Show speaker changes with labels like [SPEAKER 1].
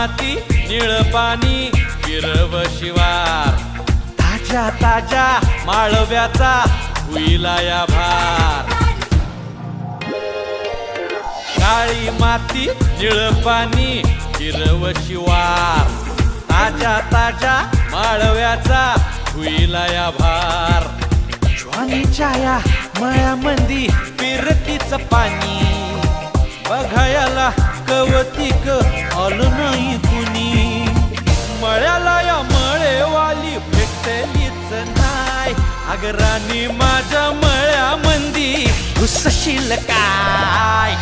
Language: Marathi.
[SPEAKER 1] माती निळ पाणी हिरव शिवार ताज्या ताज्या माळव्याचा होईला या भार काळी माती निळ पाणी हिरव शिवार ताज्या ताज्या माळव्याचा होईला या भार ज्वानीच्या या मळ्यामंदी फिरतीचं पाणी बघायला कवतिक आलं नाही कुणी मळ्याला या मळेवाली भेटलीच नाही अगं राणी माझ्या मळ्यामंदी घुसशील काय